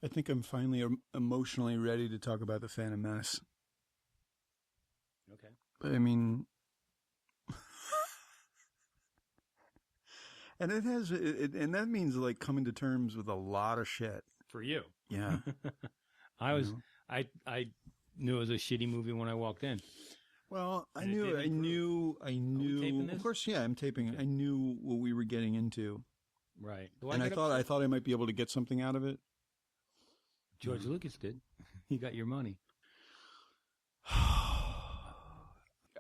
I think I'm finally emotionally ready to talk about the Phantom Menace. Okay. But I mean, and it has, and that means like coming to terms with a lot of shit. For you. Yeah. I knew it was a shitty movie when I walked in. Well, I And knew. Are we taping this? Of course, yeah, I'm taping it. I knew what we were getting into. Right. And I thought I might be able to get something out of it. George Lucas did. He got your money.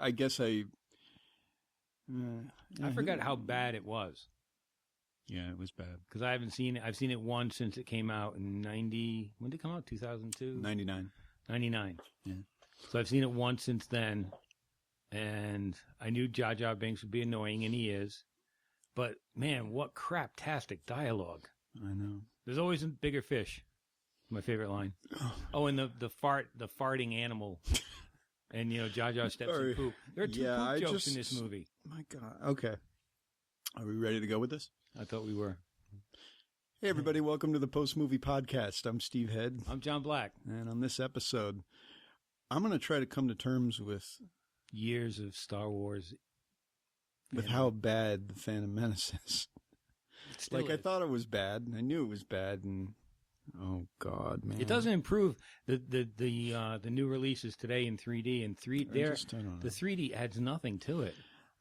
I guess I forgot how bad it was. Yeah, it was bad. Because I haven't seen it. I've seen it once since it came out in 90. When did it come out? 2002? 99. 99. Yeah. So I've seen it once since then. And I knew Jar Jar Binks would be annoying, and he is. But, man, what crap-tastic dialogue. I know. There's always a bigger fish. My favorite line. Oh, and the farting animal. And, Jar Jar steps in poop. There are two poop jokes in this movie. My God. Okay. Are we ready to go with this? I thought we were. Hey, everybody. Welcome to the Post Movie Podcast. I'm Steve Head. I'm John Black. And on this episode, I'm going to try to come to terms with years of Star Wars. With how bad the Phantom Menace is. I thought it was bad. I knew it was bad. And oh, God, man. It doesn't improve the new releases today in 3D. And the 3D adds nothing to it.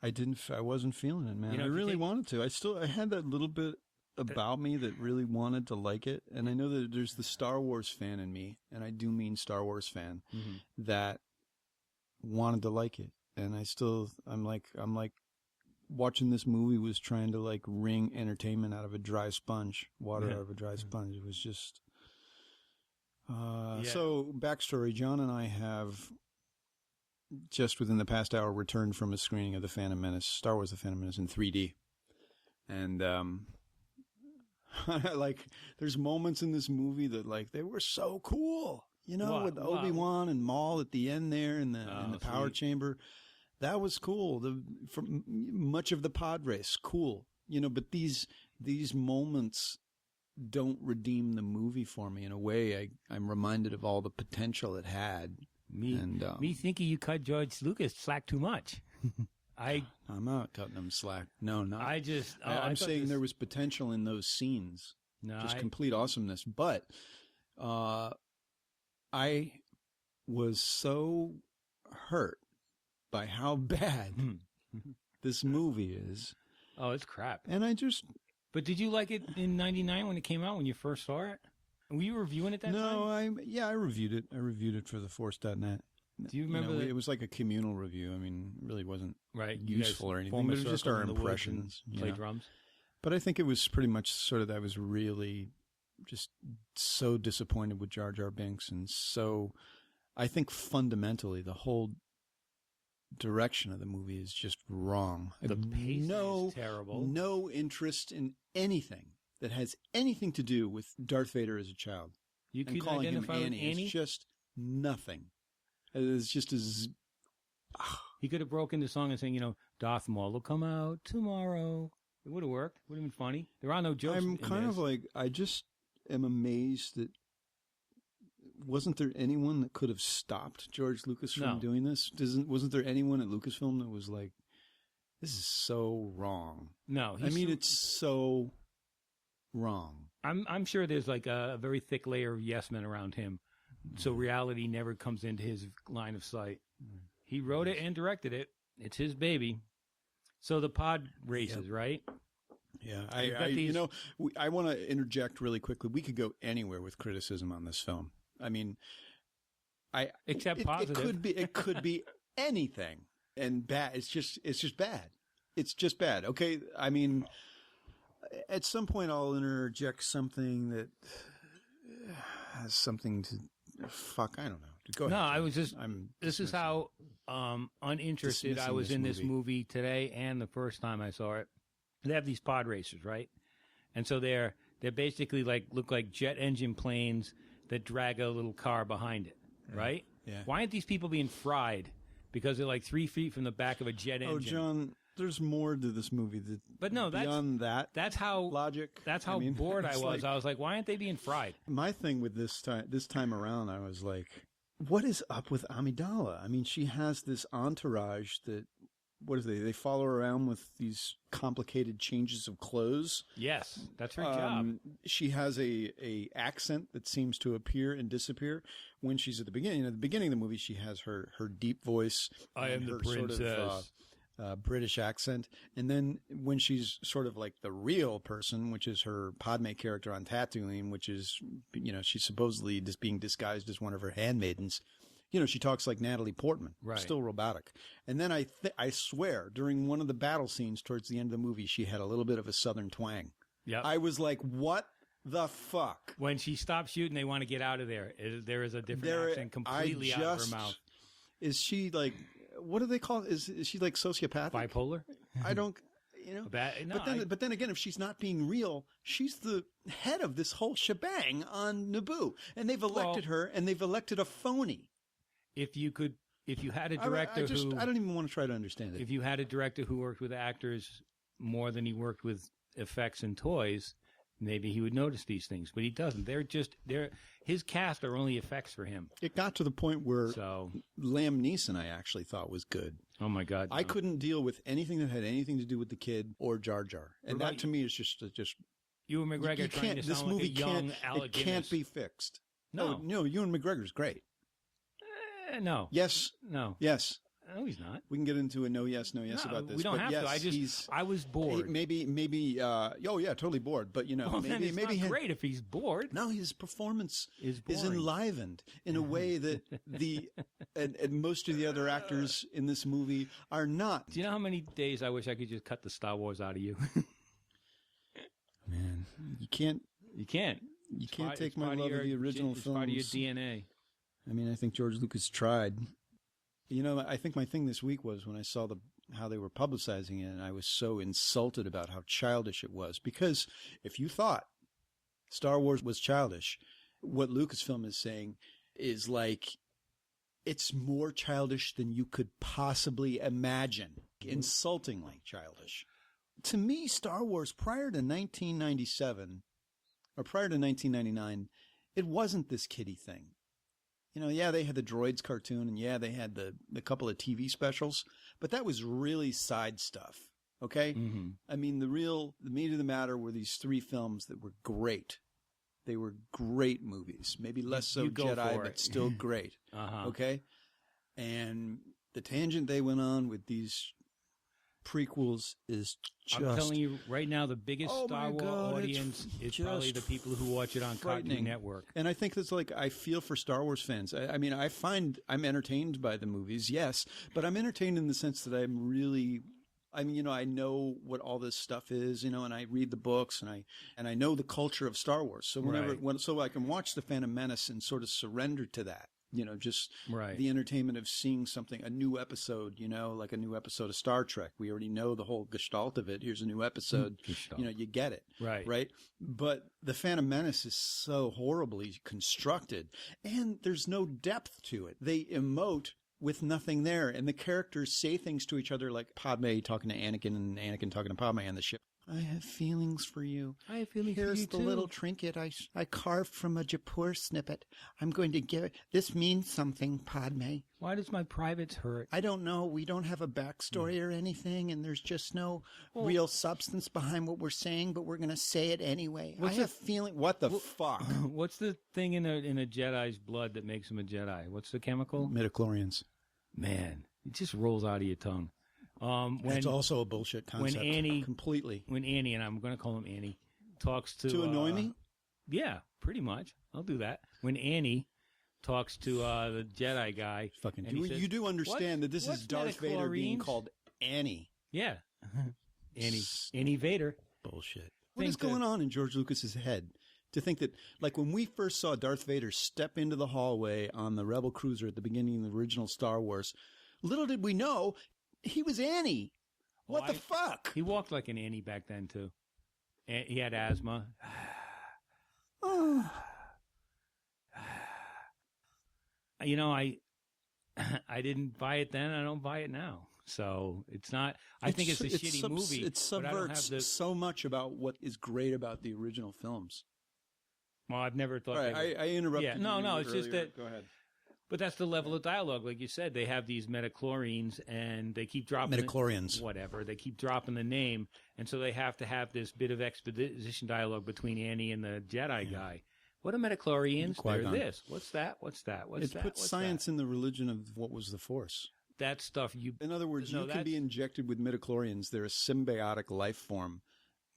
I wasn't feeling it, man. I really wanted to. I had that little bit about me that really wanted to like it. And I know that there's the Star Wars fan in me, and I do mean Star Wars fan, that wanted to like it. And I'm like watching this movie was trying to like wring entertainment out of a dry sponge, water out of a dry sponge. It was just, So backstory, John and I have just within the past hour returned from a screening of The Phantom Menace, Star Wars The Phantom Menace in 3D. And, there's moments in this movie that like, they were so cool, with Obi-Wan and Maul at the end there in the power chamber. That was cool. Much of the pod race, cool. But these moments don't redeem the movie for me. In a way, I'm reminded of all the potential it had. Me thinking you cut George Lucas slack too much. I'm not cutting him slack. No, not. I'm saying there was potential in those scenes. No, just complete awesomeness. But I was so hurt by how bad this movie is. Oh, it's crap. And But did you like it in 99 when it came out, when you first saw it? Were you reviewing it that time? No, I reviewed it. I reviewed it for theforce.net. Do you remember it was like a communal review. I mean, it really wasn't useful or anything. It was just our impressions. Play drums. But I think it was pretty much sort of that I was really just so disappointed with Jar Jar Binks. And so I think fundamentally the whole direction of the movie is just wrong. The pace is terrible. No interest in anything that has anything to do with Darth Vader as a child. You could identify him Annie? It's just nothing. It's just as... He could have broken the song and saying, Darth Maul will come out tomorrow. It would have worked. It would have been funny. There are no jokes. I'm kind of like, I just am amazed that wasn't there anyone that could have stopped George Lucas from doing this? Wasn't there anyone at Lucasfilm that was like, this is so wrong? No. It's so wrong. I'm sure there's like a very thick layer of yes men around him. So reality never comes into his line of sight. He wrote it and directed it. It's his baby. So the pod races, right? Yeah. I want to interject really quickly. We could go anywhere with criticism on this film. I mean, except positive. It could be anything and bad. It's just bad. It's just bad. Okay. I mean, at some point I'll interject something that has something to I don't know. Go ahead. No, I was just, this is how uninterested I was in this movie today and the first time I saw it. They have these pod racers, right? And so they're basically look like jet engine planes that drag a little car behind it, right? Yeah. Why aren't these people being fried? Because they're like 3 feet from the back of a jet engine. Oh, John. there's more to this movie. But no, beyond that's how logic. That's how bored I was. I was like, why aren't they being fried? My thing with this time around, I was like, what is up with Amidala? I mean, she has this entourage that. What is they follow her around with these complicated changes of clothes. Yes, that's her job. She has a accent that seems to appear and disappear when she's at the beginning. At the beginning of the movie, she has her deep voice. I am the princess. Sort of, British accent. And then when she's sort of like the real person, which is her Padme character on Tatooine, which is, she's supposedly just being disguised as one of her handmaidens. She talks like Natalie Portman, right. Still robotic. And then I swear, during one of the battle scenes towards the end of the movie, she had a little bit of a southern twang. Yeah, I was like, what the fuck? When she stops shooting, they want to get out of there. There is a different accent completely out of her mouth. Is she like, what do they call it? Is she like sociopathic? Bipolar? I don't, but then again, if she's not being real, she's the head of this whole shebang on Naboo. And they've elected her, and they've elected a phony. If you had a director I don't even want to try to understand it. If you had a director who worked with actors more than he worked with effects and toys, maybe he would notice these things, but he doesn't. His cast are only effects for him. It got to the point where Liam Neeson I actually thought was good. Oh my God. No. I couldn't deal with anything that had anything to do with the kid or Jar Jar. And that to me is just Ewan McGregor trying to sound like a young Alec Guinness. It can't be fixed. No. No, Ewan McGregor's great. No. Yes. No. Yes. No, he's not. We can get into a no yes about this. We don't have to. I was bored. Maybe. Oh yeah, totally bored. But maybe not great if he's bored. No, his performance is enlivened in a way that and most of the other actors in this movie are not. Do you know how many days I wish I could just cut the Star Wars out of you? Man, you can't. You can't. You can't take my love of the original films. It's part of your DNA. I mean, I think George Lucas tried. I think my thing this week was when I saw how they were publicizing it, and I was so insulted about how childish it was. Because if you thought Star Wars was childish, what Lucasfilm is saying is like, it's more childish than you could possibly imagine. Insultingly childish. To me, Star Wars, prior to 1997, or prior to 1999, it wasn't this kiddie thing. They had the Droids cartoon, and they had the couple of TV specials, but that was really side stuff, okay? Mm-hmm. I mean, the meat of the matter were these 3 films that were great. They were great movies. Maybe less so Jedi, but still great, okay? And the tangent they went on with these prequels is just... I'm telling you right now, the biggest Star Wars audience is probably the people who watch it on Cartoon Network. And I think that's I feel for Star Wars fans. I mean, I find I'm entertained by the movies, yes, but I'm entertained in the sense that I know what all this stuff is, and I read the books, and I know the culture of Star Wars. So so I can watch The Phantom Menace and sort of surrender to that. Just the entertainment of seeing a new episode, like a new episode of Star Trek. We already know the whole gestalt of it. Here's a new episode. You get it. Right. But The Phantom Menace is so horribly constructed, and there's no depth to it. They emote with nothing there, and the characters say things to each other like Padme talking to Anakin and Anakin talking to Padme on the ship. I have feelings for you. I have feelings for you, Here's the little trinket I carved from a Jaipur snippet. I'm going to give it. This means something, Padme. Why does my privates hurt? I don't know. We don't have a backstory or anything, and there's just no real substance behind what we're saying, but we're going to say it anyway. I have feeling. What the fuck? What's the thing in a Jedi's blood that makes him a Jedi? What's the chemical? Midichlorians. Man, it just rolls out of your tongue. It's also a bullshit concept. When Annie, completely. When Annie, and I'm going to call him Annie, talks to annoy me? Yeah, pretty much. I'll do that. When Annie talks to the Jedi guy, fucking. You do understand that this is Darth Vader being called Annie? Yeah, Annie Vader. Bullshit. What is going on in George Lucas's head? To think that, like, when we first saw Darth Vader step into the hallway on the Rebel cruiser at the beginning of the original Star Wars, little did we know he was Annie. What the fuck? He walked like an Annie back then, too. And he had asthma. I didn't buy it then. I don't buy it now. So it's not. I think it's a shitty movie. It subverts so much about what is great about the original films. Well, I've never thought. Right, I interrupted. Yeah, no, it's earlier. just that. Go ahead. But that's the level of dialogue, like you said. They have these metachlorines, and they keep dropping whatever. They keep dropping the name, and so they have to have this bit of exposition dialogue between Annie and the Jedi guy. What are metachlorians? They're this. What's that? What's that? What's that? It puts science in the religion of what was the Force. That stuff In other words, you can be injected with midichlorians. They're a symbiotic life form,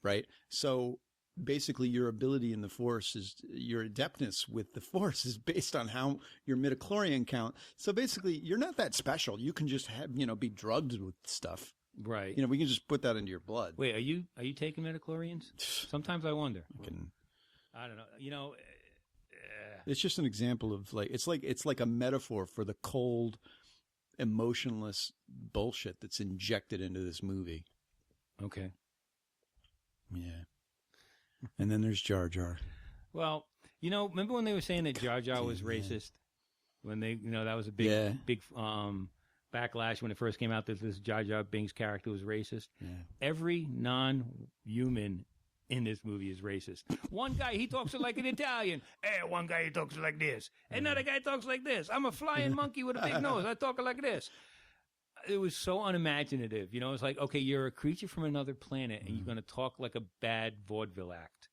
right? So basically your ability in the Force is your adeptness with the Force is based on how your midichlorian count. So basically you're not that special. You can just have, be drugged with stuff. Right. We can just put that into your blood. Wait, are you taking midichlorians? Sometimes I wonder. I don't know. It's just an example of it's like a metaphor for the cold, emotionless bullshit that's injected into this movie. Okay. Yeah. And then there's Jar Jar. Well, remember when they were saying that Jar Jar was racist? When they, that was a big backlash when it first came out that this Jar Jar Binks character was racist. Yeah. Every non-human in this movie is racist. One guy, he talks like an Italian. Hey, one guy, he talks like this. Another guy talks like this. I'm a flying monkey with a big nose. I talk like this. It was so unimaginative. It's like, okay, you're a creature from another planet, and you're going to talk like a bad vaudeville act.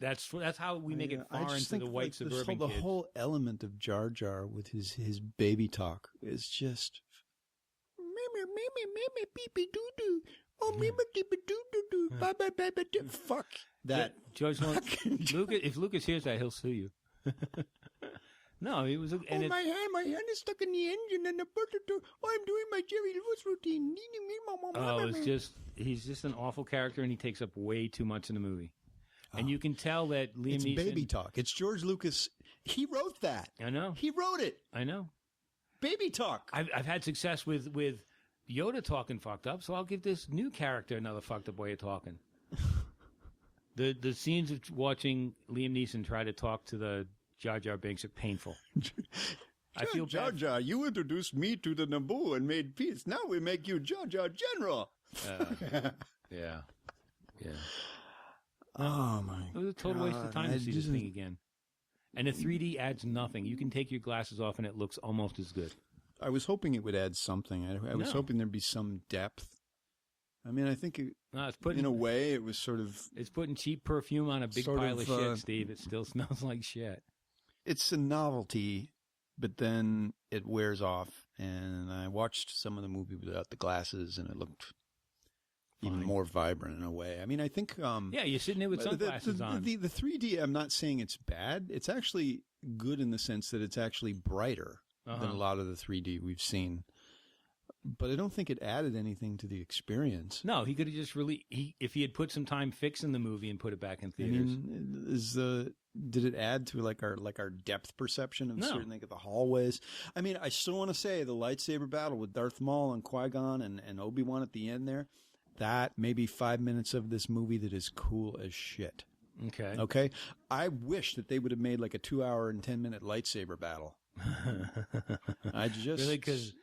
That's how we make it foreign to the white suburban kids. The whole element of Jar Jar with his baby talk is just... Fuck that. George Lucas, if Lucas hears that, he'll sue you. No, he was. And my hand is stuck in the engine, and the I'm doing my Jerry Lewis routine. He's just an awful character, and he takes up way too much in the movie. And you can tell that Liam Neeson. It's baby talk. It's George Lucas. He wrote that. I know. He wrote it. I know. Baby talk. I've had success with Yoda talking fucked up, so I'll give this new character another fucked up way of talking. The scenes of watching Liam Neeson try to talk to the Jar Jar Binks are painful. I feel Jar Jar, you introduced me to the Naboo and made peace. Now we make you Jar Jar General. Yeah. Oh my! It was a total waste of time to see this thing again. And the 3D adds nothing. You can take your glasses off and it looks almost as good. I was hoping it would add something. I was hoping there'd be some depth. I mean, I think in a way it was sort of... It's putting cheap perfume on a big pile of shit, Steve. It still smells like shit. It's a novelty, but then it wears off. And I watched some of the movie without the glasses, and it looked even more vibrant in a way. I mean, I think... you're sitting there with sunglasses on. The 3D, I'm not saying it's bad. It's actually good in the sense that it's actually brighter than a lot of the 3D we've seen. But I don't think it added anything to the experience. No, he could have just if he had put some time fixing the movie and put it back in theaters. I mean, did it add to our depth perception of certain like the hallways? I mean, I still want to say the lightsaber battle with Darth Maul and Qui-Gon and Obi-Wan at the end there, that maybe 5 minutes of this movie that is cool as shit. Okay. I wish that they would have made like a 2-hour and 10-minute lightsaber battle. I just really because.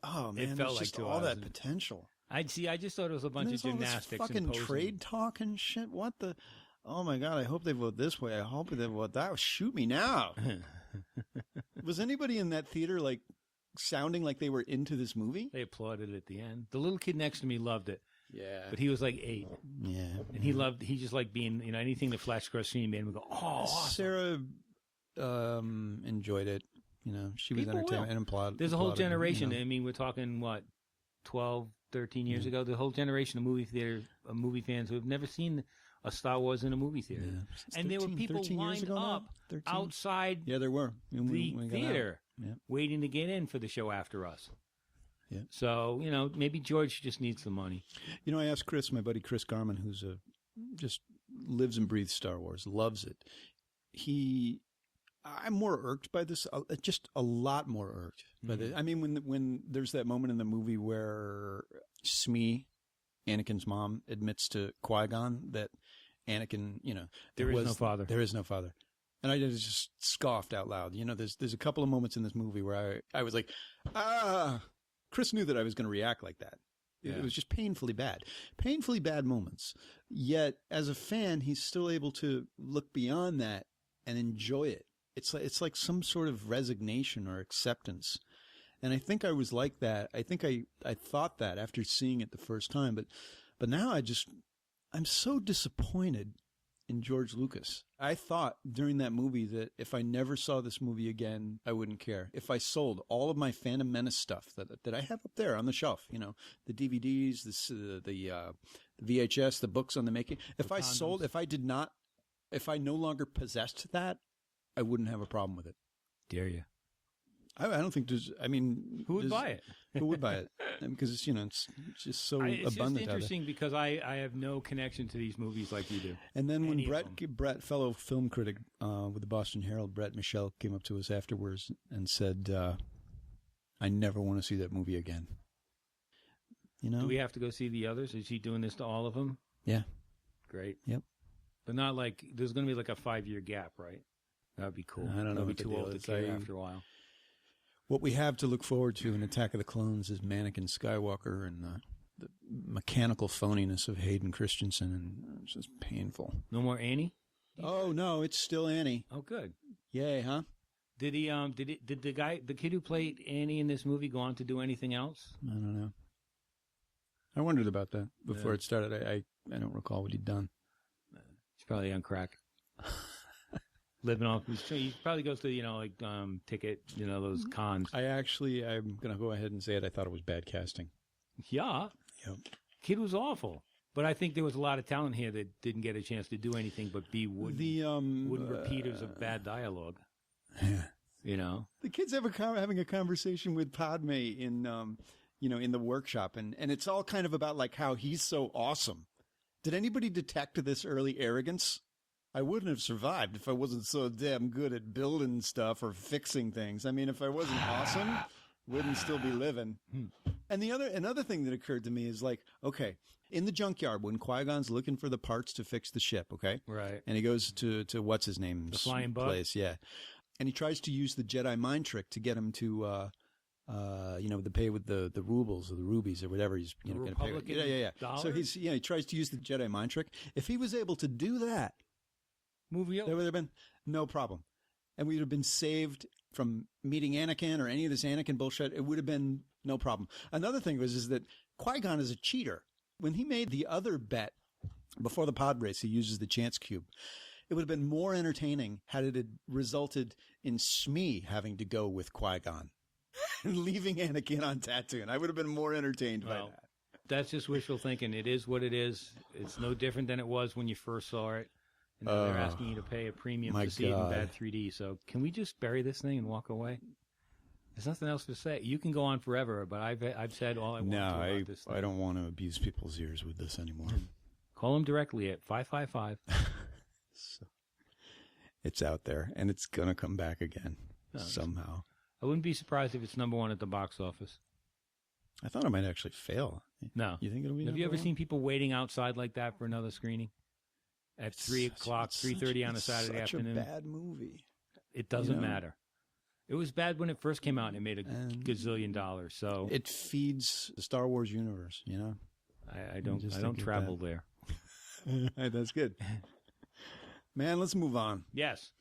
Oh man, it felt like just all that potential. I just thought it was a bunch of gymnastics. All this fucking trade talk and shit. What the? Oh my god! I hope they vote this way. I hope they vote that. Shoot me now. Was anybody in that theater like sounding like they were into this movie? They applauded at the end. The little kid next to me loved it. Yeah, but he was like 8. Yeah, and he just liked being anything that flashed across the screen made him go, oh. Awesome. Sarah enjoyed it. She was entertained and applauded. There's a whole generation. I mean, we're talking, 12, 13 years ago? The whole generation of movie fans who have never seen a Star Wars in a movie theater. Yeah. And there were people lined up outside there were. The theater waiting to get in for the show after us. Yeah. So, maybe George just needs the money. I asked Chris, my buddy Chris Garman, who's just lives and breathes Star Wars, loves it. I'm more irked by this, just a lot more irked by this. I mean, when there's that moment in the movie where Smee, Anakin's mom, admits to Qui-Gon that Anakin, there is no father. There is no father. And I just scoffed out loud. There's a couple of moments in this movie where I was like, Chris knew that I was going to react like that. Yeah. It was just painfully bad moments. Yet, as a fan, he's still able to look beyond that and enjoy it. It's like some sort of resignation or acceptance. And I think I was like that. I think I thought that after seeing it the first time. But now I'm so disappointed in George Lucas. I thought during that movie that if I never saw this movie again, I wouldn't care. If I sold all of my Phantom Menace stuff that I have up there on the shelf, the DVDs, the VHS, the books on the making. If I no longer possessed that, I wouldn't have a problem with it. Dare you? I don't think there's. I mean, who would buy it? Who would buy it? Because it's just so abundant. It's just interesting because I have no connection to these movies like you do. And then when Brett, fellow film critic with the Boston Herald, Brett Michelle, came up to us afterwards and said, "I never want to see that movie again." Do we have to go see the others? Is he doing this to all of them? Yeah. Great. Yep. But not like there's going to be like a 5-year gap, right? That would be cool. I don't know. Be too old to care after a while. What we have to look forward to in Attack of the Clones is Anakin Skywalker and the mechanical phoniness of Hayden Christensen, and it's just painful. No more Annie? Oh no, it's still Annie. Oh, good. Yay, huh? Did the kid who played Annie in this movie go on to do anything else? I don't know. I wondered about that before it started. I don't recall what he'd done. He's probably on crack. Living off, he probably goes to ticket, those cons. I'm gonna go ahead and say it. I thought it was bad casting. Yeah, yep. Kid was awful, but I think there was a lot of talent here that didn't get a chance to do anything but be wooden repeaters of bad dialogue. Yeah, the kids having a conversation with Padme in the workshop, and it's all kind of about like how he's so awesome. Did anybody detect this early arrogance? I wouldn't have survived if I wasn't so damn good at building stuff or fixing things. I mean, if I wasn't awesome, wouldn't still be living. And another thing that occurred to me is like, okay, in the junkyard when Qui-Gon's looking for the parts to fix the ship, okay? Right. And he goes to what's his name? The flying bug? Place, yeah. And he tries to use the Jedi mind trick to get him to to pay with the rubles or the rubies or whatever he's going to pay with. Yeah. Dollars? So he tries to use the Jedi mind trick. If he was able to do that, there would have been no problem. And we would have been saved from meeting Anakin or any of this Anakin bullshit. It would have been no problem. Another thing is that Qui-Gon is a cheater. When he made the other bet before the pod race, he uses the chance cube. It would have been more entertaining had it had resulted in Shmi having to go with Qui-Gon and leaving Anakin on Tatooine. I would have been more entertained by that. That's just wishful thinking. It is what it is. It's no different than it was when you first saw it. And now they're asking you to pay a premium to see it in bad 3D. So can we just bury this thing and walk away? There's nothing else to say. You can go on forever, but I've said all I want to about this thing. I don't want to abuse people's ears with this anymore. Call them directly at 555. So, it's out there, and it's going to come back again somehow. I wouldn't be surprised if it's number one at the box office. I thought it might actually fail. No. You think it'll be Have you ever one? seen people waiting outside like that for another screening? At 3 o'clock, 3:30 on a Saturday afternoon. It's such a bad movie. It doesn't matter. It was bad when it first came out and it made a gazillion dollars. So it feeds the Star Wars universe, I don't travel there. That's good. Man, let's move on. Yes.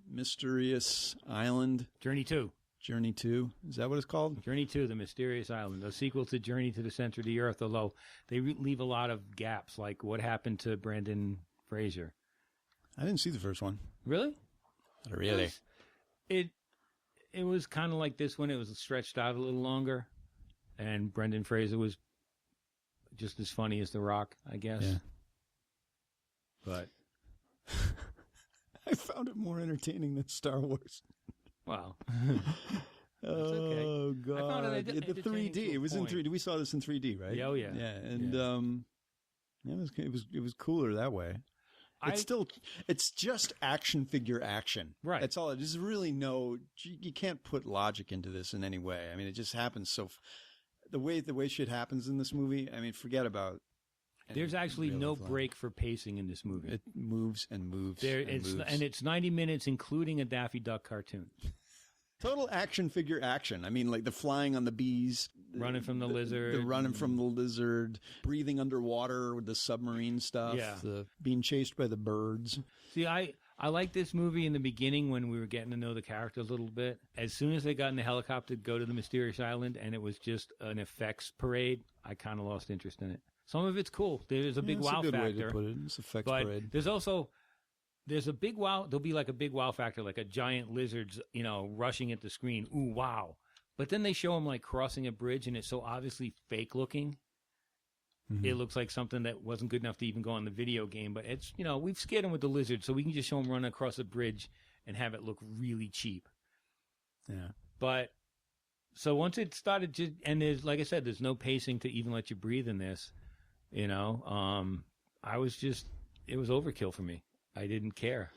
Mysterious Island. Journey 2. Journey 2. Is that what it's called? Journey 2, The Mysterious Island. A sequel to Journey to the Center of the Earth, although they leave a lot of gaps, like what happened to Brendan Fraser. I didn't see the first one. Really? Not really. It was kind of like this one. It was stretched out a little longer, and Brendan Fraser was just as funny as The Rock, I guess. Yeah. But I found it more entertaining than Star Wars. Wow. Oh, God. I found it the 3D. It was in 3D. We saw this in 3D, right? Yeah, oh, yeah. Yeah, and it was cooler that way. It's just action figure action. Right. That's all. There's really you can't put logic into this in any way. I mean, it just happens so the way shit happens in this movie, I mean, forget about. There's actually no break for pacing in this movie. It moves and moves. And it's 90 minutes, including a Daffy Duck cartoon. Total action figure action. I mean, like the flying on the bees. Running from the lizard. The running from the lizard. Breathing underwater with the submarine stuff. Yeah. The being chased by the birds. See, I like this movie in the beginning when we were getting to know the characters a little bit. As soon as they got in the helicopter to go to the mysterious island and it was just an effects parade, I kind of lost interest in it. Some of it's cool. There's a big wow factor. That's a good way to put it. It's effects parade. There's a big wow. There'll be like a big wow factor, like a giant lizard's, rushing at the screen. Ooh, wow. But then they show him like crossing a bridge and it's so obviously fake looking. Mm-hmm. It looks like something that wasn't good enough to even go on the video game. But it's, we've scared him with the lizard, so we can just show him run across a bridge and have it look really cheap. Yeah. But so once it started to, and there's, like I said, there's no pacing to even let you breathe in this. It was overkill for me. I didn't care.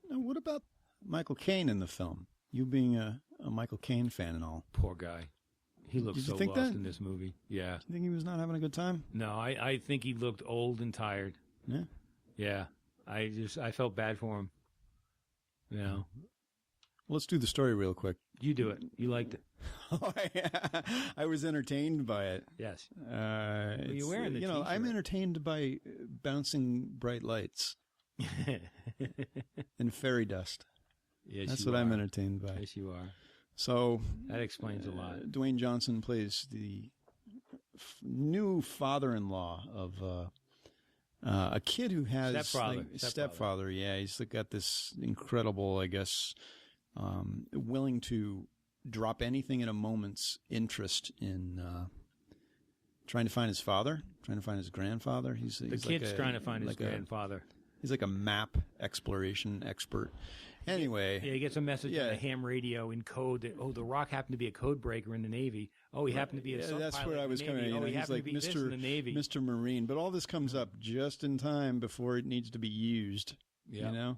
Now, what about Michael Caine in the film? You being a Michael Caine fan and all. Poor guy. He looked so lost in this movie. Yeah. Do you think he was not having a good time? No, I think he looked old and tired. Yeah. Yeah. I felt bad for him. Well, let's do the story real quick. You do it. You liked it. Oh, yeah. I was entertained by it. Yes. You're wearing the t-shirt. I'm entertained by bouncing bright lights and fairy dust. Yes, that's what I'm entertained by. Yes, you are. So that explains a lot. Dwayne Johnson plays the new father-in-law of a kid who has stepfather. Yeah, he's got this incredible, I guess, willing to drop anything in a moment's interest in trying to find his father, trying to find his grandfather. He's kid's trying to find his grandfather. He's like a map exploration expert. Anyway. Yeah, he gets a message on a ham radio in code that, The Rock happened to be a code breaker in the Navy. Oh, he happened to be a sub That's pilot where I was coming. He's like Mr. Marine. But all this comes up just in time before it needs to be used. Yeah.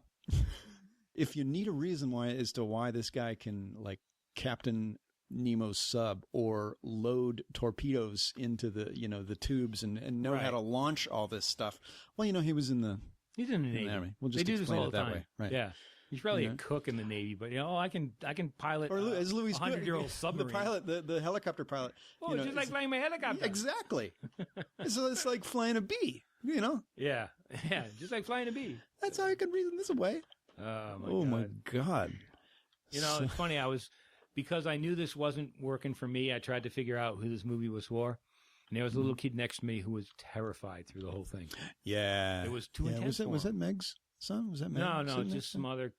If you need a reason as to why this guy can, like, Captain Nemo's sub or load torpedoes into the tubes and know how to launch all this stuff. Well, he was in the... He's in the Navy. Army. We'll just they do this all the time. Way. Right. Yeah. He's probably a cook in the Navy, but I can pilot or as Louis 100-year-old submarine. The helicopter pilot. It's just like flying my helicopter. Exactly. So it's like flying a bee. Yeah, just like flying a bee. That's how I can reason this away. Oh my God. It's funny. Because I knew this wasn't working for me. I tried to figure out who this movie was for. And there was a little kid next to me who was terrified through the whole thing. Yeah. It was too intense. Was that Meg's son? Was that Meg? No, just some other,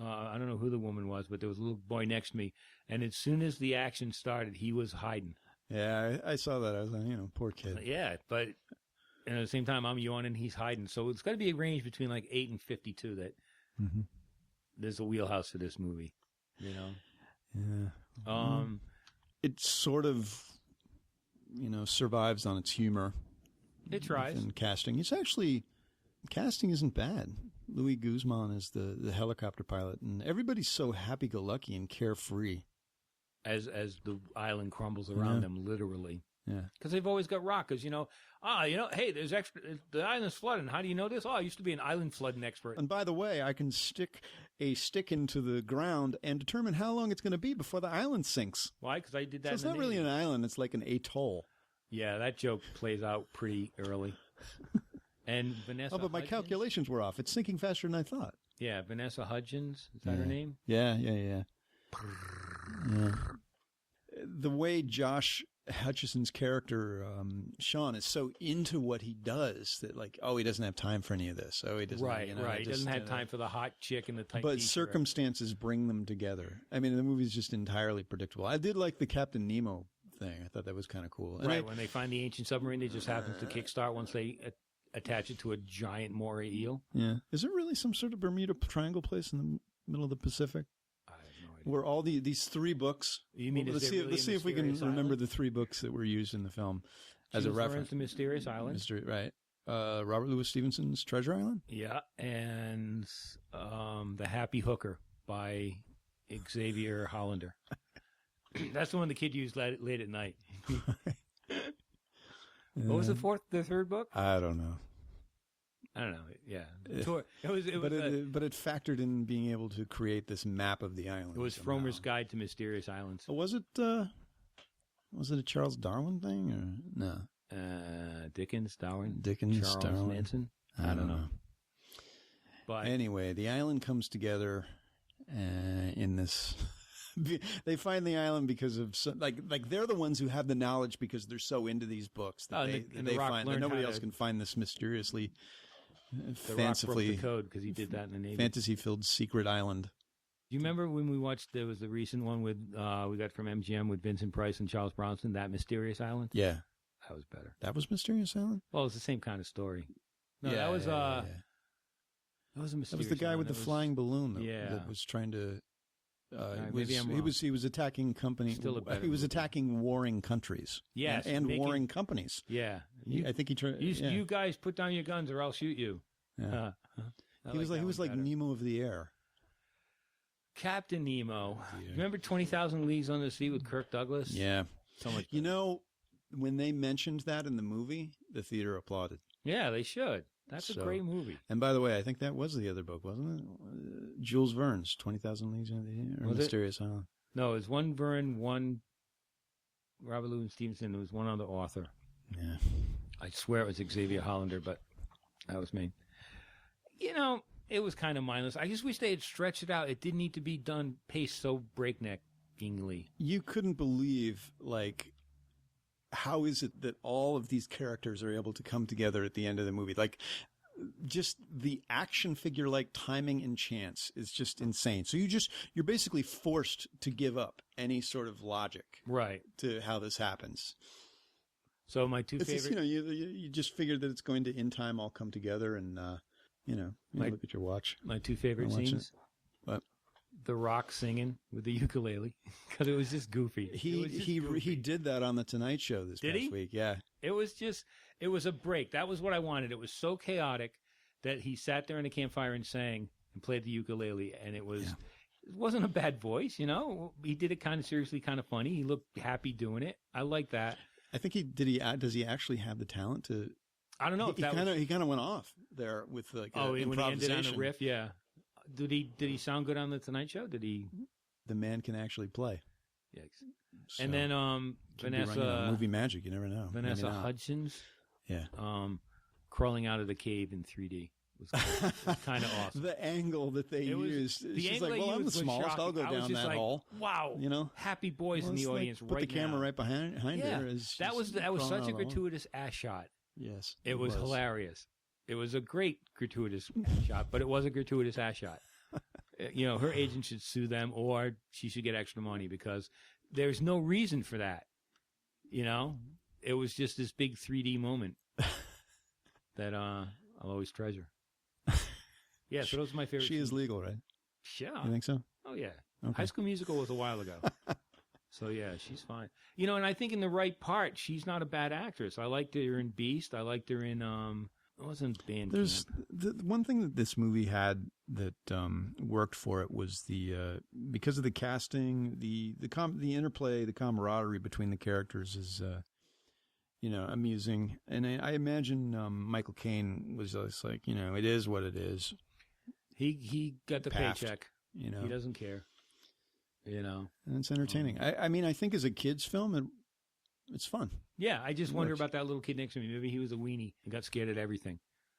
I don't know who the woman was, but there was a little boy next to me. And as soon as the action started, he was hiding. Yeah, I saw that. I was like, poor kid. Yeah, but at the same time, I'm yawning, he's hiding. So it's got to be a range between like 8 and 52 that there's a wheelhouse for this movie, Yeah. It sort of... survives on its humor. It tries. And casting. Casting isn't bad. Louis Guzman is the helicopter pilot, and everybody's so happy-go-lucky and carefree. As the island crumbles around them, literally. Yeah. Because they've always got rock. Because, hey, there's the island's flooding. How do you know this? I used to be an island flooding expert. And by the way, I can stick a stick into the ground and determine how long it's going to be before the island sinks. Why? Because I did that. So it's not really an island. It's like an atoll. Yeah, that joke plays out pretty early. And Vanessa but my calculations were off. It's sinking faster than I thought. Yeah, Vanessa Hudgens. Is that her name? Yeah. The way Josh Hutcherson's character, Sean, is so into what he does that, like, he doesn't have time for any of this. He doesn't. Right. He doesn't have time for the hot chick and the tight But t-shirt. circumstances bring them together. I mean, the movie's just entirely predictable. I did like the Captain Nemo thing. I thought that was kind of cool. And when they find the ancient submarine, they just happen to kickstart once they attach it to a giant moray eel. Yeah. Is there really some sort of Bermuda Triangle place in the middle of the Pacific? I have no idea. Where all these 3 books. You mean let's see if we can remember the 3 books that were used in the film as a reference. The Mysterious Island. Right. Robert Louis Stevenson's Treasure Island. Yeah, and The Happy Hooker by Xavier Hollander. That's the one the kid used late at night. What was the third book? I don't know. I don't know. Yeah, but it factored in being able to create this map of the island. It was somehow. Fromer's Guide to Mysterious Islands. Was it? Was it a Charles Darwin thing or no? Dickens, Darwin, Charles Darwin. Manson. I don't know. But anyway, the island comes together in this. They find the island because of like they're the ones who have the knowledge because they're so into these books that they find that nobody else can find this mysteriously, fancifully Rock broke the code because he did that in the Navy. Fantasy-filled secret island. Do you remember when we watched? There was the recent one with we got from MGM with Vincent Price and Charles Bronson, That Mysterious Island. Yeah, that was better. That was Mysterious Island. Well, it's the same kind of story. No, that was that was a mysterious. That was the guy with the flying balloon. That was trying to. He was attacking company. He was attacking warring countries. Yes, and warring companies. Yeah, I think he tried. You guys put down your guns, or I'll shoot you. Yeah. He was like Nemo of the air. Captain Nemo. Remember 20,000 Leagues Under the Sea with Kirk Douglas? Yeah. So much. You know, when they mentioned that in the movie, the theater applauded. Yeah, they should. That's a great movie. And by the way, I think that was the other book, wasn't it? Jules Verne's 20,000 Leagues Under the Sea, or Mysterious Island. No, it was one Verne, one Robert Louis Stevenson. There was one other author. Yeah. I swear it was Xavier Hollander, but that was me. You know, it was kind of mindless. I just wish they had stretched it out. It didn't need to be done paced so breakneckingly. You couldn't believe, like, how is it that all of these characters are able to come together at the end of the movie? Like, just the action figure like timing and chance is just insane. So you're basically forced to give up any sort of logic, right, to how this happens. So my two favorite, just, you just figure that it's going to in time all come together, and you look at your watch. My two favorite scenes. What? The Rock singing with the ukulele, because it was just goofy. He did that on the Tonight Show this past week. Yeah, it was a break. That was what I wanted. It was so chaotic that he sat there in a campfire and sang and played the ukulele, and it wasn't a bad voice. You know, he did it kind of seriously, kind of funny. He looked happy doing it. I like that. I think does he actually have the talent to? I don't know. He kind of went off there with like when he ended on a riff. Yeah. Did he sound good on the Tonight Show? Did he? The man can actually play. Yeah. So, and then Vanessa movie magic. You never know. Vanessa Hudgens. Yeah. Crawling out of the cave in 3D was kind of awesome. The angle that they used. She's like, well, I'm the smallest. I'll go down that hole. Wow. You know, happy boys in the audience. Put the camera right behind her. That was such a gratuitous ass shot. Yes, it was hilarious. It was a great gratuitous shot, but it was a gratuitous ass shot. You know, her agent should sue them, or she should get extra money, because there's no reason for that. You know, it was just this big 3D moment that I'll always treasure. Yeah, so those are my favorite. She is legal, right? Yeah. You think so? Oh, yeah. Okay. High School Musical was a while ago. So, yeah, she's fine. You know, and I think in the right part, she's not a bad actress. I liked her in Beast. I liked her in, it wasn't Band There's the one thing that this movie had that worked for it was because of the casting, the interplay, the camaraderie between the characters is, amusing. And I imagine Michael Caine was just like, it is what it is. He got the paycheck. He doesn't care. And it's entertaining. I mean, I think as a kid's film, it's fun. Yeah, I just wonder about that little kid next to me. Maybe he was a weenie and got scared at everything.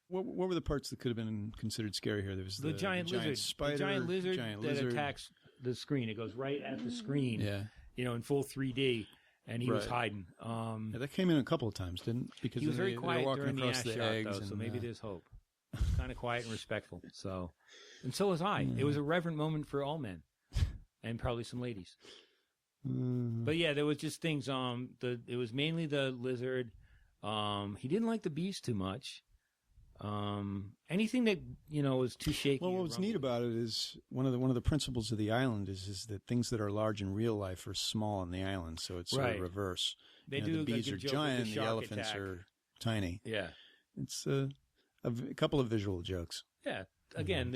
What were the parts that could have been considered scary here? There was the giant lizard, spider, the giant lizard that attacks the screen. It goes right at the screen. Yeah, in full 3D, and he was hiding. That came in a couple of times, didn't? Because he was very quiet during the ass the shot, eggs, though, so maybe there's hope. Kind of quiet and respectful. So, and so was I. Yeah. It was a reverent moment for all men. And probably some ladies. But yeah, there was just things. It was mainly the lizard. He didn't like the beast too much. Anything that was too shaky. Well, what's neat about it is one of the principles of the island is that things that are large in real life are small on the island. So it's sort of reverse. The bees are giant, the elephants are tiny. Yeah, it's a couple of visual jokes. Yeah. Again,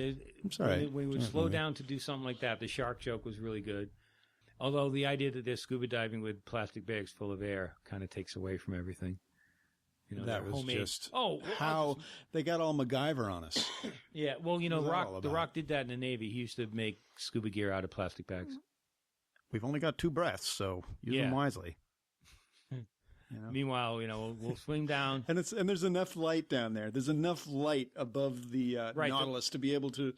when we slow down to do something like that, the shark joke was really good. Although the idea that they're scuba diving with plastic bags full of air kind of takes away from everything. That was homemade. just how they got all MacGyver on us. Yeah, well, The Rock did that in the Navy. He used to make scuba gear out of plastic bags. We've only got 2 breaths, so use them wisely. Meanwhile, we'll swing down, and there's enough light down there. There's enough light above the Nautilus to be able to,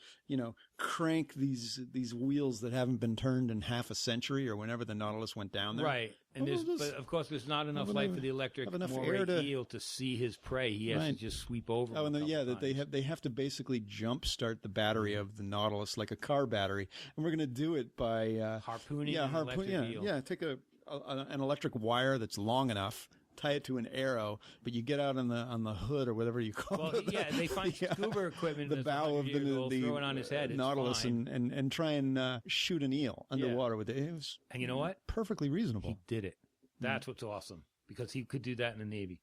crank these wheels that haven't been turned in half a century or whenever the Nautilus went down there. Right, and but of course, there's not enough light for the electric moray eel to see his prey. He has to just sweep over. Oh, and they have to basically jump start the battery of the Nautilus like a car battery, and we're going to do it by harpooning. Eel. Take an electric wire that's long enough, tie it to an arrow, but you get out on the hood or whatever you call it. Yeah, they find scuba equipment. The bow of the throw it on his head. Nautilus and try and shoot an eel underwater with it. It was, and you know what? Perfectly reasonable. He did it. That's what's awesome, because he could do that in the Navy.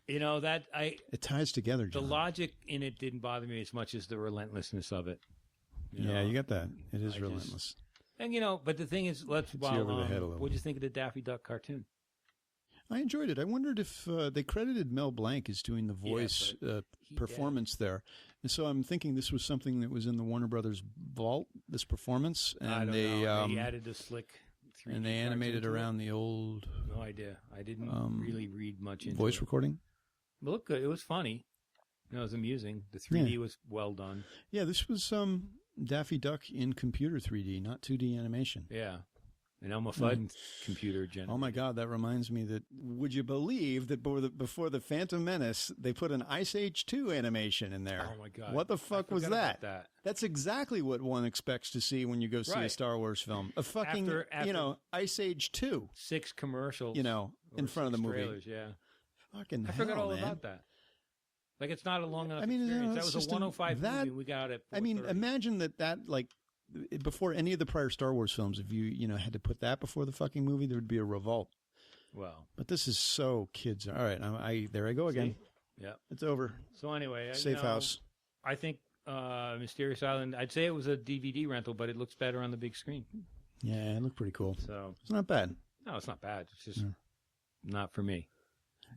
It ties together. John. The logic in it didn't bother me as much as the relentlessness of it. You got that. It is relentless. And but the thing is, what did you think of the Daffy Duck cartoon? I enjoyed it. I wondered if they credited Mel Blanc as doing the voice performance there. And so I'm thinking this was something that was in the Warner Brothers vault, this performance. And I don't know. They added a slick 3D and they animated around the old... No idea. I didn't really read much into voice recording? It looked good. It was funny. It was amusing. The 3D was well done. Yeah, this was Daffy Duck in computer 3D, not 2D animation. Yeah. And Elmer Fudd computer generated. Oh my God, that reminds me that, would you believe that before the Phantom Menace, they put an Ice Age 2 animation in there? Oh my God. What the fuck was that? That's exactly what one expects to see when you go see a Star Wars film. A fucking, Ice Age 2. 6 commercials. In front of the movie. Trailers, yeah. Fucking I forgot all about that. Like, it's not a long enough experience. That was a 105 movie. We got it. Imagine that before any of the prior Star Wars films, if you had to put that before the fucking movie, there would be a revolt. Well, but this is so kids. All right, there I go again. Yeah, it's over. So anyway, Safe House. I think Mysterious Island. I'd say it was a DVD rental, but it looks better on the big screen. Yeah, it looked pretty cool. So it's not bad. No, it's not bad. It's just not for me.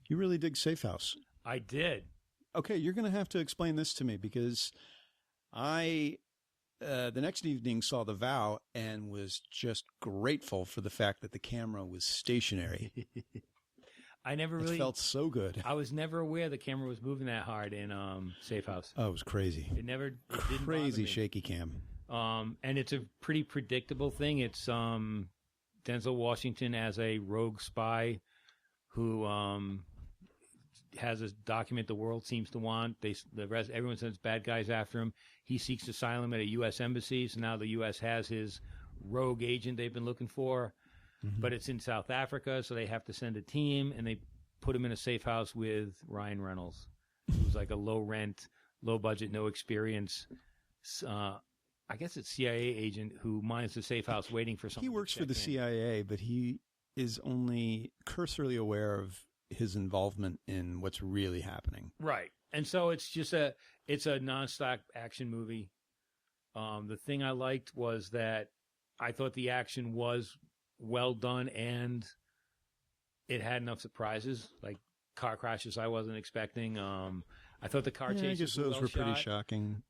You really dig Safe House. I did. Okay, you're going to have to explain this to me because I, the next evening, saw The Vow and was just grateful for the fact that the camera was stationary. I never really... It felt so good. I was never aware the camera was moving that hard in Safe House. Oh, it was crazy. It didn't crazy shaky cam. And it's a pretty predictable thing. It's Denzel Washington as a rogue spy who... has a document the world seems to want. Everyone sends bad guys after him. He seeks asylum at a U.S. embassy, so now the U.S. has his rogue agent they've been looking for, but it's in South Africa, so they have to send a team, and they put him in a safe house with Ryan Reynolds, who's like a low-rent, low-budget, no experience. I guess it's CIA agent who mines the safe house waiting for someone. He works for the CIA, but he is only cursorily aware of his involvement in what's really happening. Right. And so it's just it's a non-stop action movie. The thing I liked was that I thought the action was well done and it had enough surprises, like car crashes I wasn't expecting. I thought the car chases I guess those were pretty shocking.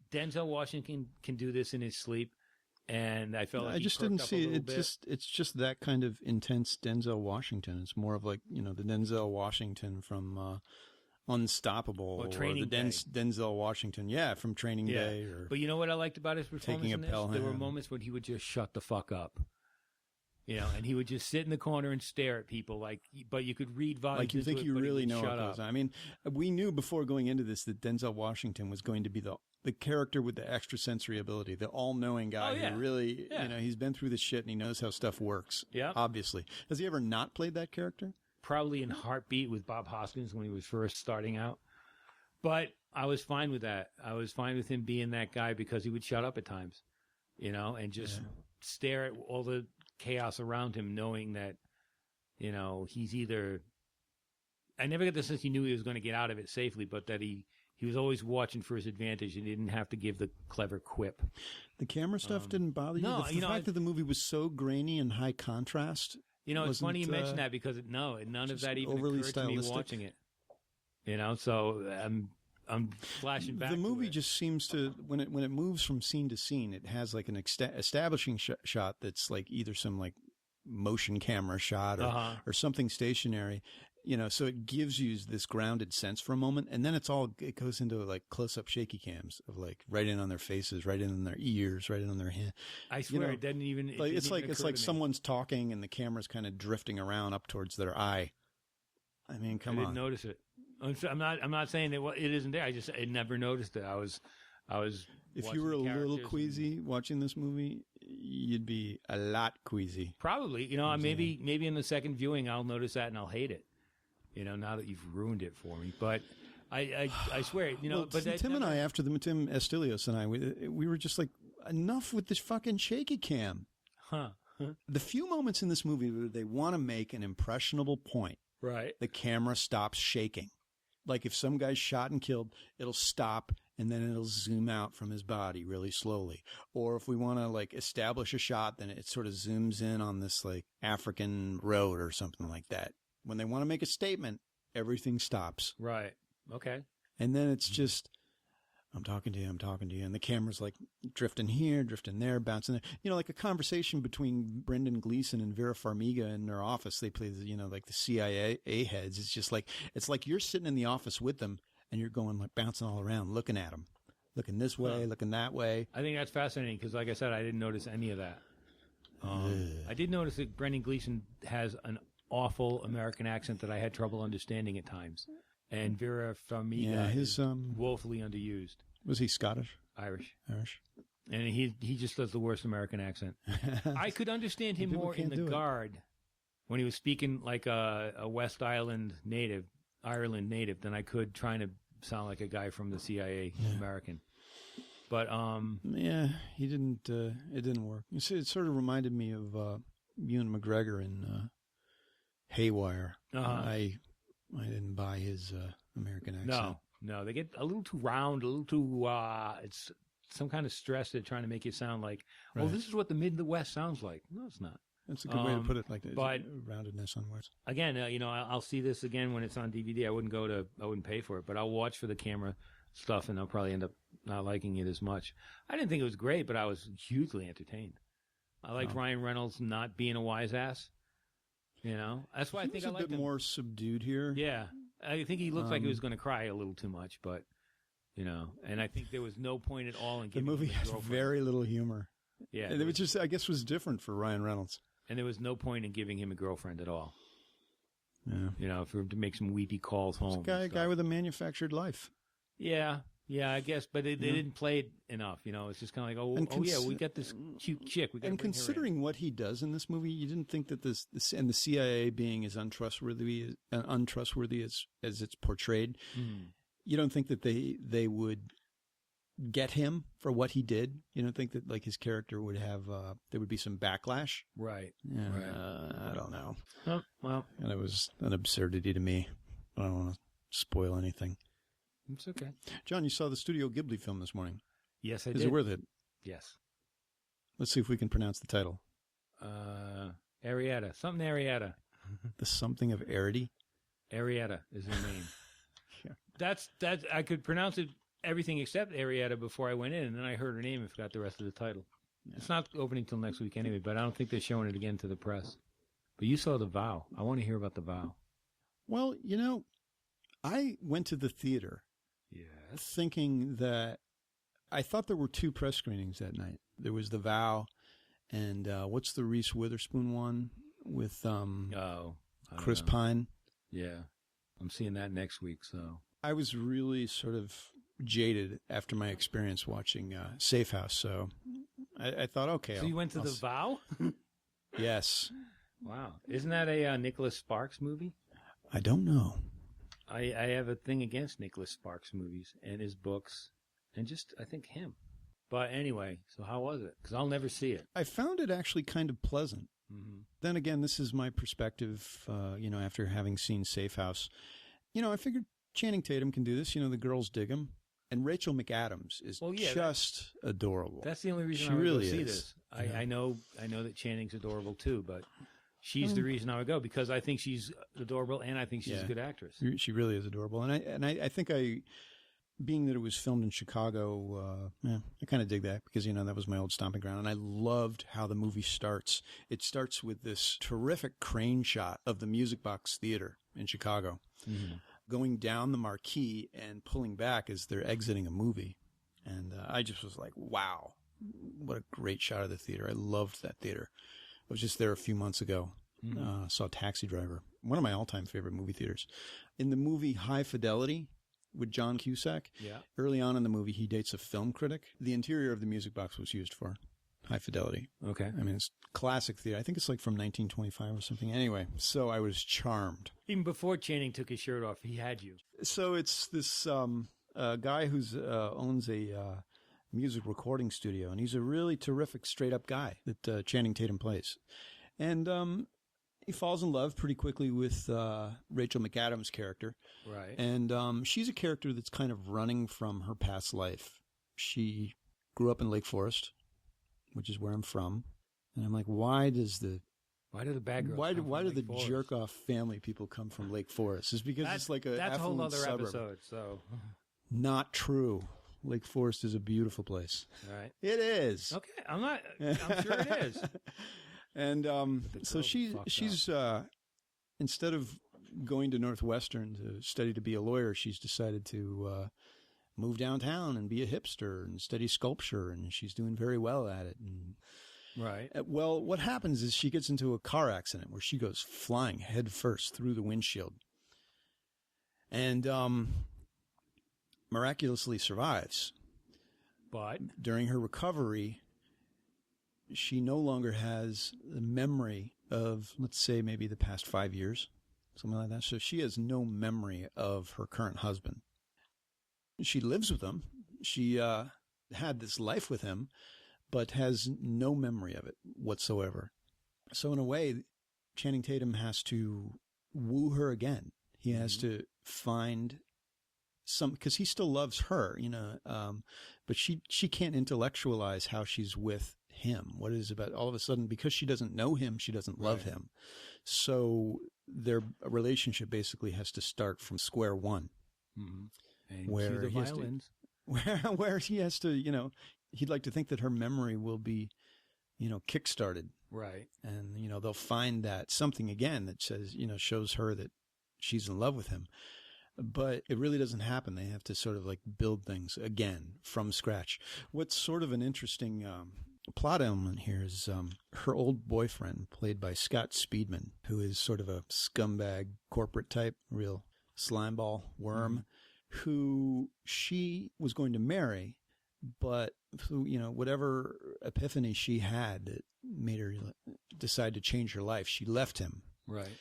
Denzel Washington can do this in his sleep. And I felt like I just didn't see it. It's just that kind of intense Denzel Washington. It's more of like, the Denzel Washington from Unstoppable or the Denzel Washington, from Training Day. But you know what I liked about his performance in this? There were moments when he would just shut the fuck up. And he would just sit in the corner and stare at people, but you could read volumes. Like you think you really know what goes on. I mean, we knew before going into this that Denzel Washington was going to be the character with the extrasensory ability, the all-knowing guy who really, he's been through this shit and he knows how stuff works. Yeah, obviously. Has he ever not played that character? Probably in Heartbeat with Bob Hoskins when he was first starting out. But I was fine with that. I was fine with him being that guy because he would shut up at times, and just stare at all the chaos around him, knowing that, he's either... I never got the sense he knew he was going to get out of it safely, but that he was always watching for his advantage and he didn't have to give the clever quip. The camera stuff didn't bother you? No. The fact that the movie was so grainy and high contrast It's funny you mention that because none of that even occurred to me watching it. So I'm flashing back. The movie to it. just seems to when it moves from scene to scene, it has like an establishing shot that's like either some like motion camera shot or something stationary. So it gives you this grounded sense for a moment, and then it goes into like close-up shaky cams of like right in on their faces, right in on their ears, right in on their hand. I swear it doesn't even. It's like someone's talking and the camera's kind of drifting around up towards their eye. I mean, come on. I didn't notice it. I'm not saying that it isn't there. I never noticed it. I was. If you were a little queasy watching this movie, you'd be a lot queasy. Probably. Maybe in the second viewing I'll notice that and I'll hate it. Now that you've ruined it for me. But I swear, but Tim and I, after Tim Estilios and I, we were just like, enough with this fucking shaky cam. The few moments in this movie where they want to make an impressionable point, right? The camera stops shaking. Like if some guy's shot and killed, it'll stop and then it'll zoom out from his body really slowly. Or if we want to like establish a shot, then it sort of zooms in on this like African road or something like that. When they want to make a statement, everything stops. Right. Okay. And then it's just, I'm talking to you. And the camera's like drifting here, drifting there, bouncing there. Like a conversation between Brendan Gleeson and Vera Farmiga in their office. They play, like the CIA heads. It's just like, it's like you're sitting in the office with them and you're going like bouncing all around, looking at them, looking this way, looking that way. I think that's fascinating because like I said, I didn't notice any of that. I did notice that Brendan Gleeson has an awful American accent that I had trouble understanding at times. And Vera Farmiga is woefully underused. Was he Scottish? Irish. And he just does the worst American accent. I could understand him more in The Guard when he was speaking like a West Ireland native than I could trying to sound like a guy from the CIA American. But he didn't. It didn't work. It sort of reminded me of Ewan McGregor in Haywire. I didn't buy his American accent. No, they get a little too round, a little too. It's some kind of stress. They're trying to make it sound like, oh, this is what the Midwest sounds like. No, it's not. That's a good way to put it. Like that. But roundedness on words. Again, I'll see this again when it's on DVD. I wouldn't pay for it, but I'll watch for the camera stuff, and I'll probably end up not liking it as much. I didn't think it was great, but I was hugely entertained. I liked Ryan Reynolds not being a wise ass. That's why I think I liked him. A bit more subdued here. Yeah, I think he looked like he was going to cry a little too much, but and I think there was no point at all in giving the movie him a has girlfriend. Very little humor. Yeah, and it was just, I guess, was different for Ryan Reynolds. And there was no point in giving him a girlfriend at all. Yeah, for him to make some weepy calls home. A guy with a manufactured life. Yeah, I guess, but they didn't play it enough. It's just kind of like, yeah, we got this cute chick. And considering what he does in this movie, you didn't think that this and the CIA being as untrustworthy as it's portrayed, you don't think that they would get him for what he did? You don't think that like his character would have there would be some backlash? Right. Yeah, right. I don't know. Oh, well, and it was an absurdity to me. I don't want to spoil anything. It's okay. John, you saw the Studio Ghibli film this morning. Yes, I did. Is it worth it? Yes. Let's see if we can pronounce the title. Arietta. Something Arietta. The something of Arity? Arietta is her name. Yeah. That's I could pronounce it everything except Arietta before I went in, and then I heard her name and forgot the rest of the title. Yeah. It's not opening till next week anyway, but I don't think they're showing it again to the press. But you saw The Vow. I want to hear about The Vow. Well, I went to the theater thinking that I thought there were two press screenings that night. There was The Vow and what's the Reese Witherspoon one with Chris Pine? Yeah. I'm seeing that next week, so. I was really sort of jaded after my experience watching Safe House, so I thought, okay. So you went to The Vow? Yes. Wow. Isn't that a Nicholas Sparks movie? I don't know. I have a thing against Nicholas Sparks movies and his books and just, I think, him. But anyway, so how was it? Because I'll never see it. I found it actually kind of pleasant. Mm-hmm. Then again, this is my perspective, after having seen Safe House. I figured Channing Tatum can do this. The girls dig him. And Rachel McAdams is just adorable. That's the only reason she I would really go see this. I know that Channing's adorable too, but she's the reason I would go, because I think she's adorable and I think she's a good actress. She really is adorable. And I think being that it was filmed in Chicago, I kind of dig that because, that was my old stomping ground. And I loved how the movie starts. It starts with this terrific crane shot of the Music Box Theater in Chicago, going down the marquee and pulling back as they're exiting a movie. And I just was like, wow, what a great shot of the theater. I loved that theater. I was just there a few months ago. Saw Taxi Driver, one of my all-time favorite movie theaters. In the movie High Fidelity with John Cusack, early on in the movie, he dates a film critic. The interior of the Music Box was used for High Fidelity. Okay. I mean, it's classic theater. I think it's like from 1925 or something. Anyway, so I was charmed. Even before Channing took his shirt off, he had you. So it's this guy who's owns a music recording studio, and he's a really terrific, straight-up guy that Channing Tatum plays. And he falls in love pretty quickly with Rachel McAdams' character. Right. And she's a character that's kind of running from her past life. She grew up in Lake Forest, which is where I'm from. And I'm like, why do the bad girls why do the jerk-off family people come from Lake Forest? It's because it's like that's a whole other suburb. episode, so... Not true. Lake Forest is a beautiful place. Right. It is. Okay. I'm sure it is. And so she's instead of going to Northwestern to study to be a lawyer, she's decided to move downtown and be a hipster and study sculpture, and she's doing very well at it. And right. Well, what happens is she gets into a car accident where she goes flying head first through the windshield, and miraculously survives. But during her recovery, she no longer has the memory of, let's say, maybe the past 5 years, something like that. So she has no memory of her current husband. She lives with him. She had this life with him, but has no memory of it whatsoever. So in a way, Channing Tatum has to woo her again. He has to find some, because he still loves her, but she can't intellectualize how she's with him. What it is about all of a sudden, because she doesn't know him, she doesn't love him. So their relationship basically has to start from square one. And where the violins. Where he has to, he'd like to think that her memory will be, kickstarted. Right. And, they'll find that something again that says, shows her that she's in love with him. But it really doesn't happen. They have to sort of like build things again from scratch. What's sort of an interesting plot element here is her old boyfriend, played by Scott Speedman, who is sort of a scumbag corporate type, real slimeball worm, who she was going to marry, but whatever epiphany she had that made her decide to change her life, she left him. Right.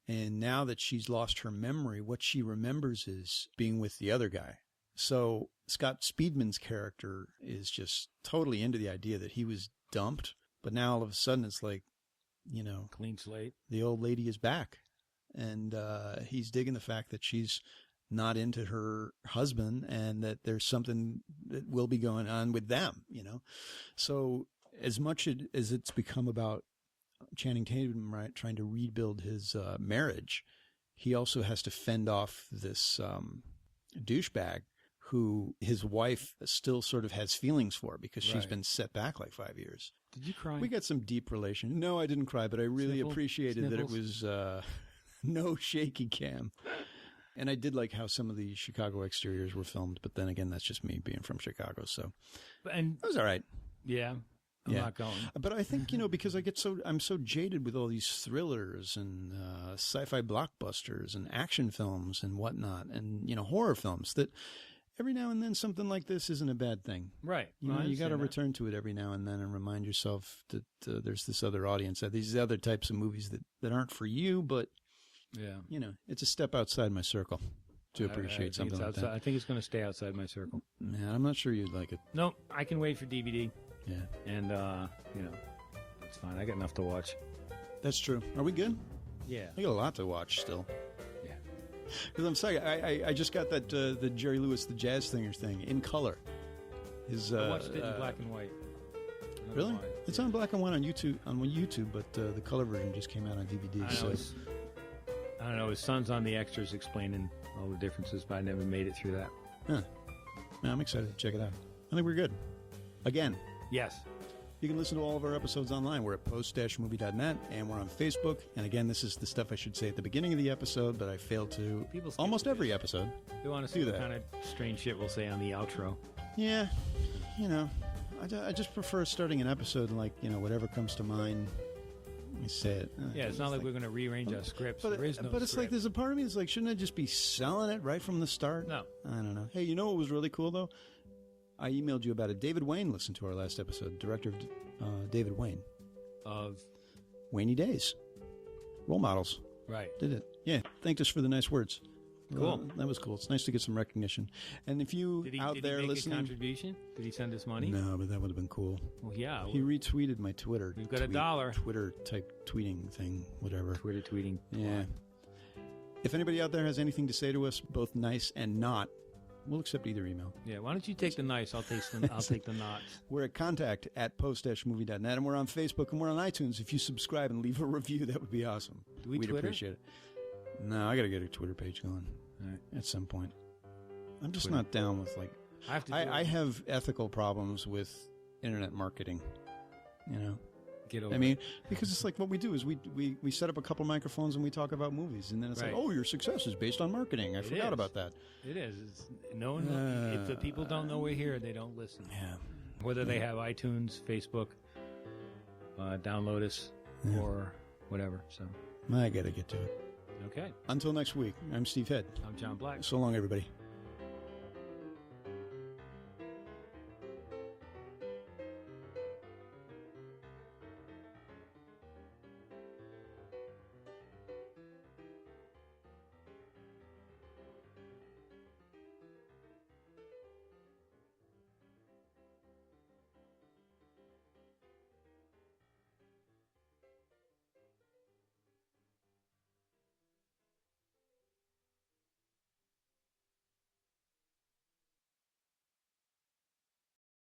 And now that she's lost her memory, what she remembers is being with the other guy. So Scott Speedman's character is just totally into the idea that he was dumped, but now all of a sudden it's like, clean slate. The old lady is back, and he's digging the fact that she's not into her husband and that there's something that will be going on with them, So as much as it's become about Channing Tatum, right, trying to rebuild his marriage, he also has to fend off this douchebag who his wife still sort of has feelings for because she's been set back like 5 years. Did you cry? We got some deep relation. No, I didn't cry, but I really appreciated that it was no shaky cam. And I did like how some of the Chicago exteriors were filmed, but then again, that's just me being from Chicago, so it was all right. Yeah. I'm not going. But I think, because I'm so jaded with all these thrillers and sci-fi blockbusters and action films and whatnot and, horror films that every now and then something like this isn't a bad thing. Right. You got to return to it every now and then and remind yourself that there's this other audience, these other types of movies that aren't for you, but, it's a step outside my circle to appreciate something like that. I think it's going to stay outside my circle. Man, I'm not sure you'd like it. No, I can wait for DVD. Yeah. And, it's fine. I got enough to watch. That's true. Are we good? Yeah. I got a lot to watch still. Yeah. Because I'm sorry, I just got that the Jerry Lewis, the Jazz Singer thing in color. I watched it in black and white. Really? It's on black and white on YouTube, but the color version just came out on DVD. I don't know. His son's on the extras explaining all the differences, but I never made it through that. Huh. No, I'm excited to check it out. I think we're good. Again. Yes. You can listen to all of our episodes online. We're at post-movie.net, and we're on Facebook. And again, this is the stuff I should say at the beginning of the episode, but I failed to almost every episode. We want to see what kind of strange shit we'll say on the outro. Yeah. I just prefer starting an episode like, whatever comes to mind. You say it. Yeah, it's not like we're going to rearrange our scripts. There is no but it's like there's a part of me that's like, shouldn't I just be selling it right from the start? No. I don't know. Hey, you know what was really cool, though? I emailed you about it. David Wayne listened to our last episode. Director of David Wayne. Of? Wayne Days. Role models. Right. Did it. Yeah. Thanked us for the nice words. Cool. That was cool. It's nice to get some recognition. And if you did he make listening, a contribution? Did he send us money? No, but that would have been cool. Well, yeah. He retweeted my Twitter. We've got $1. Twitter type tweeting thing, whatever. Twitter tweeting. Yeah. If anybody out there has anything to say to us, both nice and not, we'll accept either email. Yeah. Why don't you take the nice? I'll take the not. We're at contact@post-movie.net, and we're on Facebook and we're on iTunes. If you subscribe and leave a review, that would be awesome. We'd Twitter? Appreciate it. No, I got to get a Twitter page going. All right. At some point. I'm just not down with I have ethical problems with internet marketing. Get over it. Because it's like what we do is we set up a couple microphones and we talk about movies, and then it's like, oh, your success is based on marketing. I forgot about that. It is. If the people don't know we're here, they don't listen. Yeah. Whether they have iTunes, Facebook, download us, or whatever. So I got to get to it. Okay. Until next week, I'm Steve Head. I'm John Black. So long, everybody.